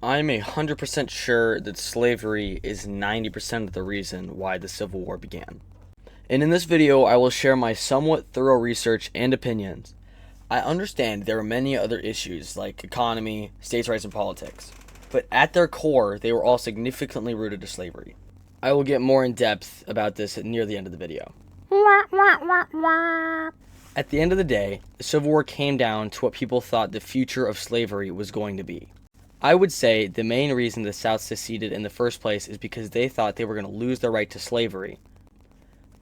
I'm 100% sure that slavery is 90% of the reason why the Civil War began. And in this video, I will share my somewhat thorough research and opinions. I understand there are many other issues like economy, states' rights, and politics, but at their core, they were all significantly rooted to slavery. I will get more in depth about this near the end of the video. At the end of the day, the Civil War came down to what people thought the future of slavery was going to be. I would say the main reason the South seceded in the first place is because they thought they were going to lose their right to slavery.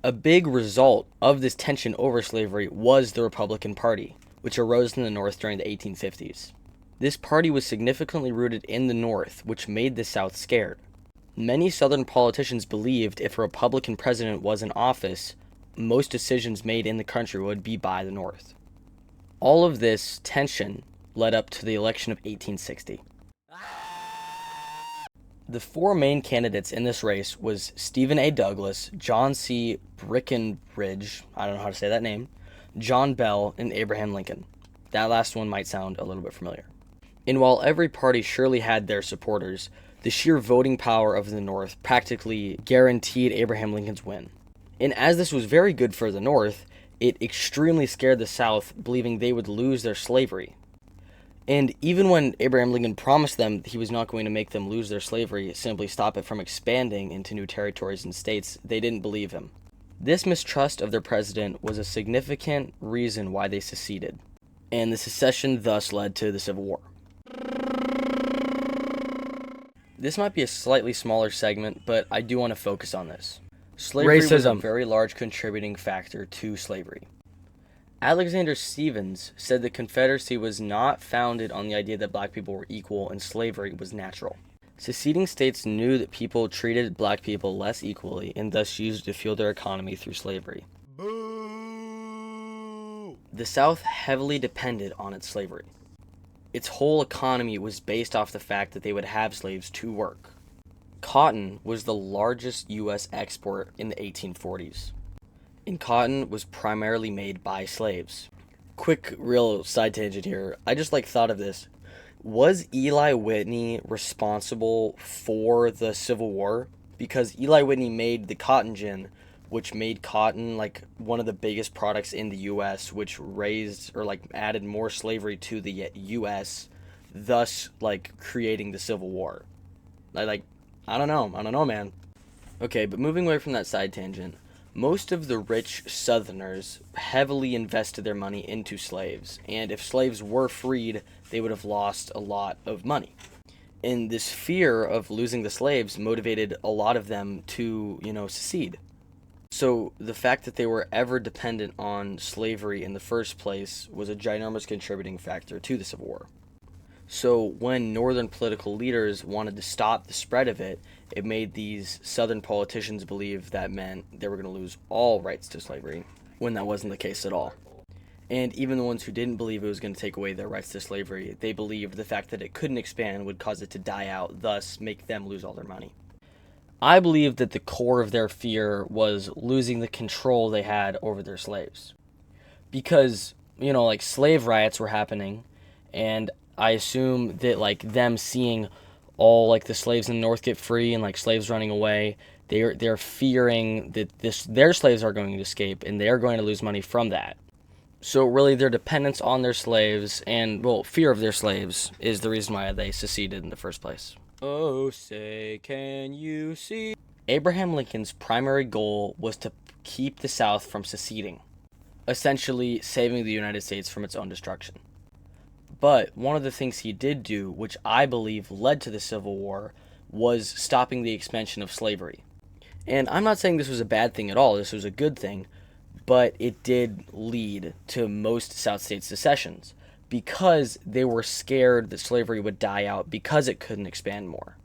A big result of this tension over slavery was the Republican Party, which arose in the North during the 1850s. This party was significantly rooted in the North, which made the South scared. Many Southern politicians believed if a Republican president was in office, most decisions made in the country would be by the North. All of this tension led up to the election of 1860. The four main candidates in this race was Stephen A. Douglas, John C. Breckinridge, I don't know how to say that name, John Bell, and Abraham Lincoln. That last one might sound a little bit familiar. And while every party surely had their supporters, the sheer voting power of the North practically guaranteed Abraham Lincoln's win. And as this was very good for the North, it extremely scared the South, believing they would lose their slavery. And even when Abraham Lincoln promised them he was not going to make them lose their slavery, simply stop it from expanding into new territories and states, they didn't believe him. This mistrust of their president was a significant reason why they seceded, and the secession thus led to the Civil War. This might be a slightly smaller segment, but I do want to focus on this. Slavery was a very large contributing factor to slavery. Alexander Stephens said the Confederacy was not founded on the idea that black people were equal and slavery was natural. Seceding states knew that people treated black people less equally and thus used to fuel their economy through slavery. Boo! The South heavily depended on its slavery. Its whole economy was based off the fact that they would have slaves to work. Cotton was the largest U.S. export in the 1840s. And cotton was primarily made by slaves. Quick, real side tangent here. I just thought of this. Was Eli Whitney responsible for the Civil War? Because Eli Whitney made the cotton gin, which made cotton one of the biggest products in the U.S., which raised or added more slavery to the U.S., thus creating the Civil War. I don't know, man. Okay, but moving away from that side tangent. Most of the rich Southerners heavily invested their money into slaves, and if slaves were freed, they would have lost a lot of money. And this fear of losing the slaves motivated a lot of them to, secede. So the fact that they were ever dependent on slavery in the first place was a ginormous contributing factor to the Civil War. So when Northern political leaders wanted to stop the spread of it, it made these Southern politicians believe that meant they were going to lose all rights to slavery, when that wasn't the case at all. And even the ones who didn't believe it was going to take away their rights to slavery, they believed the fact that it couldn't expand would cause it to die out, thus make them lose all their money. I believe that the core of their fear was losing the control they had over their slaves. Because, slave riots were happening, and I assume that them seeing all the slaves in the North get free and slaves running away, they're fearing that their slaves are going to escape and they're going to lose money from that. So really their dependence on their slaves and fear of their slaves is the reason why they seceded in the first place. Oh, say can you see? Abraham Lincoln's primary goal was to keep the South from seceding, essentially saving the United States from its own destruction. But one of the things he did do, which I believe led to the Civil War, was stopping the expansion of slavery. And I'm not saying this was a bad thing at all, this was a good thing, but it did lead to most South states secessions, because they were scared that slavery would die out because it couldn't expand more.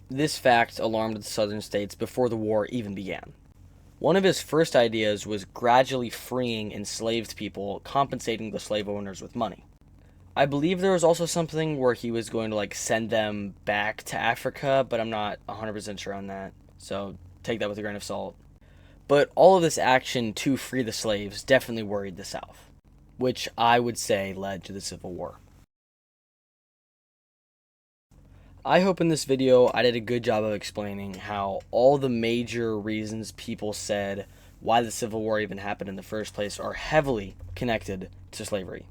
This fact alarmed the Southern states before the war even began. One of his first ideas was gradually freeing enslaved people, compensating the slave owners with money. I believe there was also something where he was going to send them back to Africa, but I'm not 100% sure on that, so take that with a grain of salt. But all of this action to free the slaves definitely worried the South, which I would say led to the Civil War. I hope in this video I did a good job of explaining how all the major reasons people said why the Civil War even happened in the first place are heavily connected to slavery.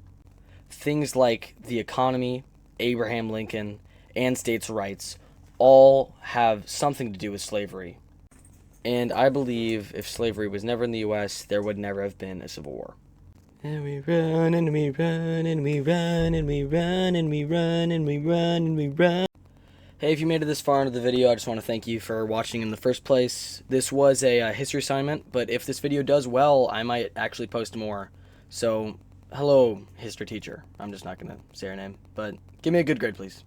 Things like the economy, Abraham Lincoln, and states' rights all have something to do with slavery. And I believe if slavery was never in the U.S., there would never have been a Civil War. And we run, and we run, and we run, and we run, and we run, and we run, and we run. Hey, if you made it this far into the video, I just want to thank you for watching in the first place. This was a history assignment, but if this video does well, I might actually post more. So, hello, history teacher. I'm just not going to say her name, but give me a good grade, please.